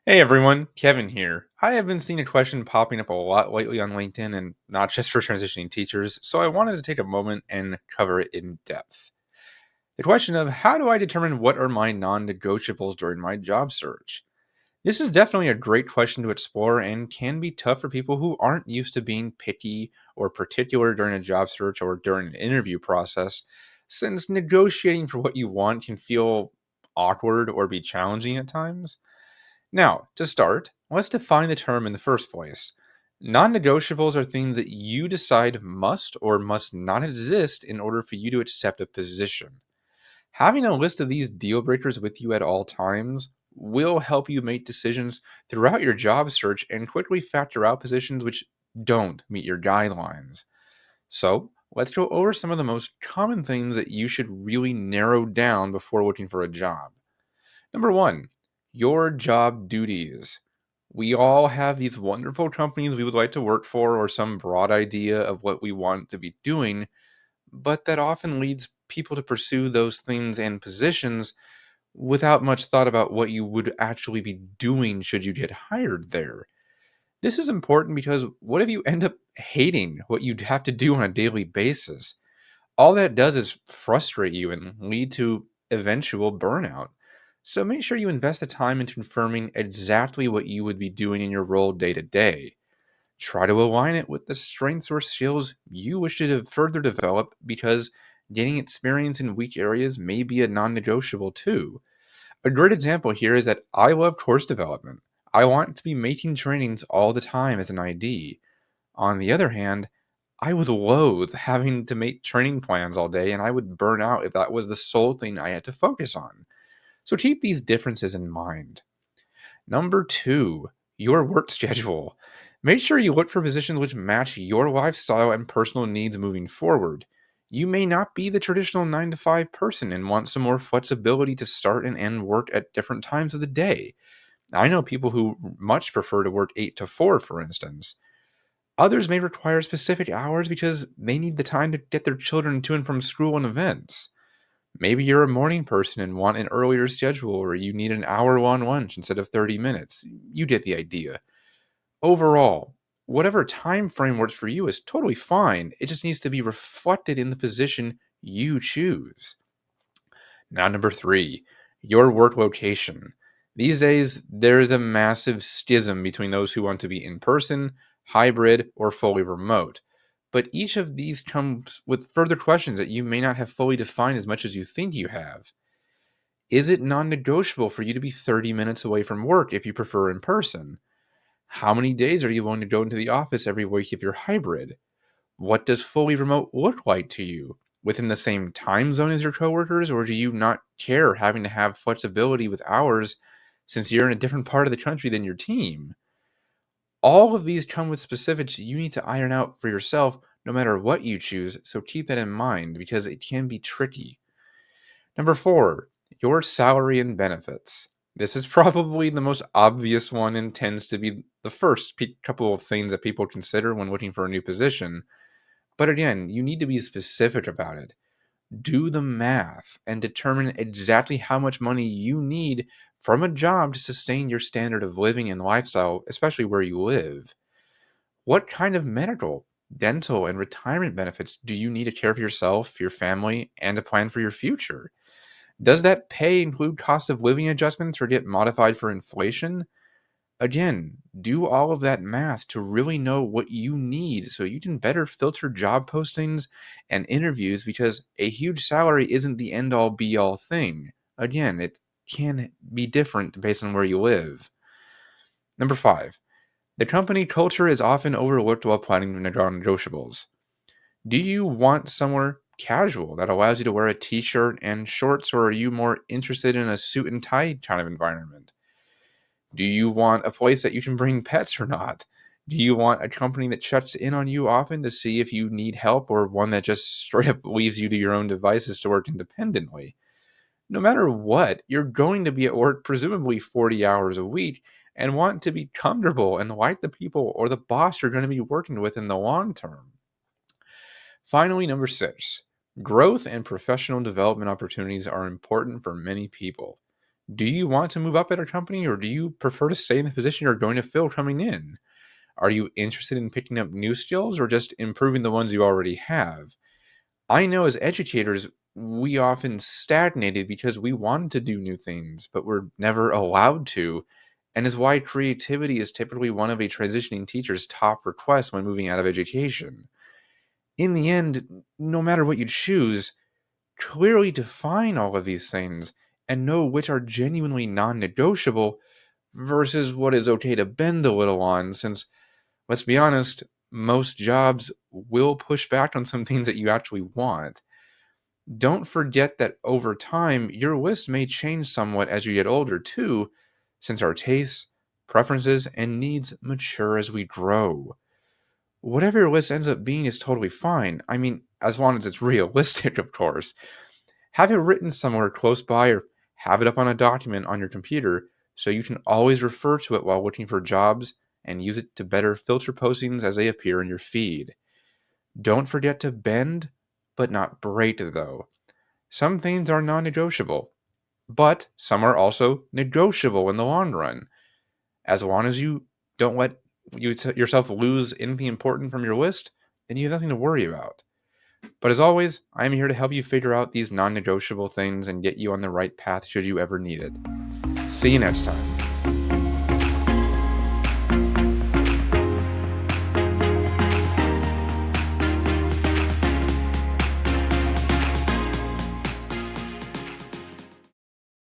Hey everyone, Kevin here. I have been seeing a question popping up a lot lately on LinkedIn and not just for transitioning teachers, so I wanted to take a moment and cover it in depth. The question of how do I determine what are my non negotiables during my job search? This is definitely a great question to explore and can be tough for people who aren't used to being picky or particular during a job search or during an interview process, since negotiating for what you want can feel awkward or be challenging at times. Now, to start, let's define the term in the first place. Non negotiables are things that you decide must or must not exist in order for you to accept a position. Having a list of these deal breakers with you at all times will help you make decisions throughout your job search and quickly factor out positions which don't meet your guidelines. So, let's go over some of the most common things that you should really narrow down before looking for a job. Number one, your job duties. We all have these wonderful companies we would like to work for, or some broad idea of what we want to be doing, but that often leads people to pursue those things and positions without much thought about what you would actually be doing should you get hired there. This is important because what if you end up hating what you'd have to do on a daily basis? All that does is frustrate you and lead to eventual burnout. So make sure you invest the time in confirming exactly what you would be doing in your role day to day. Try to align it with the strengths or skills you wish to further develop because gaining experience in weak areas may be a non negotiable too. A great example here is that I love course development. I want to be making trainings all the time as an ID. On the other hand, I would loathe having to make training plans all day, and I would burn out if that was the sole thing I had to focus on. So keep these differences in mind. Number two, your work schedule. Make sure you look for positions which match your lifestyle and personal needs moving forward. You may not be the traditional 9 to 5 person and want some more flexibility to start and end work at different times of the day. I know people who much prefer to work 8 to 4, for instance. Others may require specific hours because they need the time to get their children to and from school and events. Maybe you're a morning person and want an earlier schedule, or you need an hour long lunch instead of 30 minutes. You get the idea. Overall, whatever time frame works for you is totally fine. It just needs to be reflected in the position you choose. Now, number three, your work location. These days, there is a massive schism between those who want to be in person, hybrid, or fully remote. But each of these comes with further questions that you may not have fully defined as much as you think you have. Is it non negotiable for you to be 30 minutes away from work if you prefer in person? How many days are you willing to go into the office every week if you're hybrid? What does fully remote look like to you? Within the same time zone as your coworkers, or do you not care having to have flexibility with hours since you're in a different part of the country than your team? All of these come with specifics you need to iron out for yourself no matter what you choose, so keep that in mind because it can be tricky. Number four, your salary and benefits. This is probably the most obvious one and tends to be the first couple of things that people consider when looking for a new position. But again, you need to be specific about it. Do the math and determine exactly how much money you need from a job to sustain your standard of living and lifestyle, especially where you live. What kind of medical, dental, and retirement benefits do you need to care for yourself, your family, and to plan for your future? Does that pay include cost of living adjustments or get modified for inflation? Again, do all of that math to really know what you need so you can better filter job postings and interviews because a huge salary isn't the end all be all thing. Again, it can be different based on where you live. Number five, the company culture is often overlooked while planning negotiables. Do you want somewhere casual that allows you to wear a t shirt and shorts, or are you more interested in a suit and tie kind of environment? Do you want a place that you can bring pets or not? Do you want a company that checks in on you often to see if you need help, or one that just straight up leaves you to your own devices to work independently? No matter what, you're going to be at work presumably 40 hours a week and want to be comfortable and like the people or the boss you're going to be working with in the long term. Finally, number six, growth and professional development opportunities are important for many people. Do you want to move up at a company, or do you prefer to stay in the position you're going to fill coming in? Are you interested in picking up new skills or just improving the ones you already have? I know as educators, we often stagnated because we wanted to do new things, but we're never allowed to, and is why creativity is typically one of a transitioning teacher's top requests when moving out of education. In the end, no matter what you choose, clearly define all of these things and know which are genuinely non negotiable versus what is okay to bend a little on, since, let's be honest, most jobs will push back on some things that you actually want. Don't forget that over time, your list may change somewhat as you get older, too, since our tastes, preferences, and needs mature as we grow. Whatever your list ends up being is totally fine. I mean, as long as it's realistic, of course. Have it written somewhere close by or have it up on a document on your computer so you can always refer to it while looking for jobs and use it to better filter postings as they appear in your feed. Don't forget to bend, but not break, though. Some things are non negotiable, but some are also negotiable in the long run. As long as you don't let yourself lose anything important from your list, then you have nothing to worry about. But as always, I am here to help you figure out these non negotiable things and get you on the right path should you ever need it. See you next time.